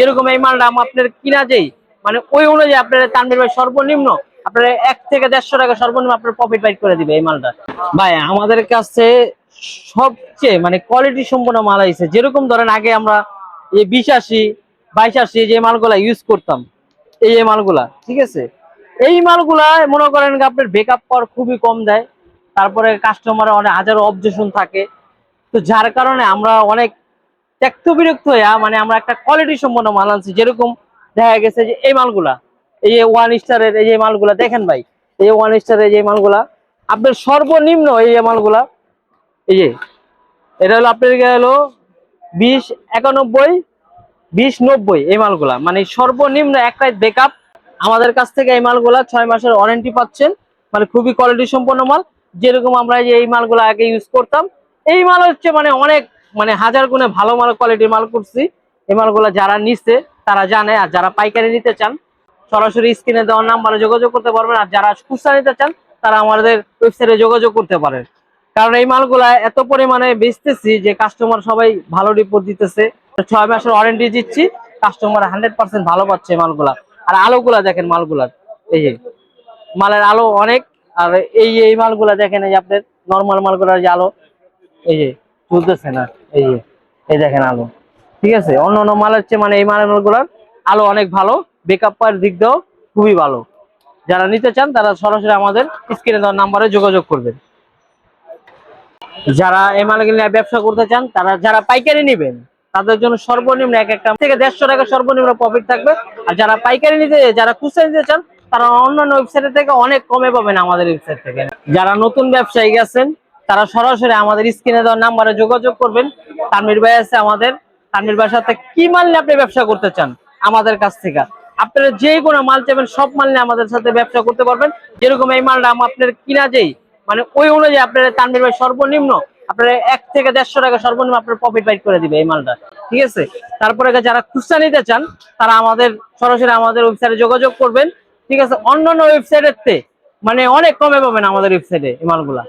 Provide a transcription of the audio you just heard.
যেরকম এই মালটা আপনার কিনা যেই মানে ওই অনুযায়ী আপনার তানভীর ভাই সর্বনিম্ন আপনার 1 থেকে 150 টাকা সর্বনিম্ন আপনার প্রফিট বাইট করে দিবে এই মালটা। ভাই আমাদের কাছে সবচেয়ে মানে কোয়ালিটি সম্পন্ন মাল আইছে, যেরকম ধরেন আগে আমরা এই 2080 2280 যে মালগুলা ইউজ করতাম, এই মালগুলা ঠিক আছে, এই মালগুলা মনে করেন আপনার বেকআপ পাওয়ার খুবই কম দেয়, তারপরে কাস্টমার অনেক হাজারো অবজেকশন থাকে। তো যার কারণে আমরা অনেক ত্যক্ত বিরক্ত হইয়া মানে আমরা একটা কোয়ালিটি সম্পন্ন মাল আনছি। যেরকম দেখা গেছে যে এই মালগুলা, এই যে 1 স্টারের এই যে মালগুলা দেখেন ভাই, এই যে 1 স্টারের যে মালগুলা আপনার সর্বনিম্ন এই যে মালগুলা, এই যে এটা হলো আপনার হলো 2091 2090 এই মালগুলা মানে সর্বনিম্ন একটাই বেকআপ। আমাদের কাছ থেকে এই মালগুলা 6 মাসের ওয়ারেন্টি পাচ্ছেন, মানে খুবই কোয়ালিটি সম্পন্ন মাল। যেরকম আমরা যে এই মালগুলা আগে ইউজ করতাম, এই মাল হচ্ছে মানে অনেক মানে হাজার গুণে ভালো মাল কোয়ালিটির মাল করছি। এই মালগুলা যারা নিচ্ছে তারা জানে, আর যারা পাইকারি নিতে চান সরাসরি স্ক্রিনে দেওয়া নাম্বারে যোগাযোগ করতে পারবেন, আর যারা খুচরা নিতে চান তারা আমাদের ওয়েবসাইটে যোগাযোগ করতে পারেন। কারণ এই মালগুলা এত পরিমাণে বেচতেছি যে কাস্টমার সবাই ভালো রিপোর্ট দিতেছে। 6 মাসের ওয়ারেন্টি দিচ্ছি, কাস্টমার 100% ভালো পাচ্ছে মালগুলা। আর আলোগুলা দেখেন মালগুলার, এই যে মালের আলো অনেক। আর এই মালগুলা দেখেন, এই যে আপনার নর্মাল মালগুলার যে আলো, এই যে চলতেছে না, এই যে এই দেখেন আলো, ঠিক আছে। অন্য অন্য মালের চেয়ে মানে এই মালগুলার আলো অনেক ভালো, বেকআপ পাওয়ার দিক দিয়েও খুবই ভালো। যারা নিতে চান তারা সরাসরি আমাদের স্ক্রিনে দেওয়া নাম্বারে যোগাযোগ করবেন। যারা এই মালগুলো নিয়ে ব্যবসা করতে চান, তারা যারা পাইকারি নেবেন তাদের জন্য সর্বনিম্ন একটা থেকে 150 টাকা সর্বনিম্ন প্রফিট থাকবে। আর যারা পাইকারি নিতে, যারা খুচরা নিতে চান তারা অন্যান্য ওয়েবসাইট থেকে অনেক কমে পাবেন আমাদের ওয়েবসাইট থেকে। যারা নতুন ব্যবসায়ী গেছেন তারা সরাসরি আমাদের স্ক্রিনে দেওয়া নাম্বারে যোগাযোগ করবেন। তানভীর ভাই আছে আমাদের, তানভীর ভাইয়ের সাথে কি মাল নিয়ে আপনি ব্যবসা করতে চান আমাদের কাছ থেকে আপনারা যে কোনো মাল চাইবেন সব মাল নিয়ে আমাদের সাথে ব্যবসা করতে পারবেন। যেরকম এই মালটা আপনার কিনা যেই মানে ওই অনুযায়ী আপনার তানভীর ভাই সর্বনিম্ন আপনার 1 থেকে 150 টাকা সর্বনিম্ন আপনার প্রফিট বাইট করে দিবে এই মালটা, ঠিক আছে। তারপরে যারা খুচরা নিতে চান তারা আমাদের সরাসরি আমাদের ওয়েবসাইটে যোগাযোগ করবেন, ঠিক আছে। অন্যান্য ওয়েবসাইটের থেকে মানে অনেক কমে পাবেন আমাদের ওয়েবসাইটে এই মালগুলা।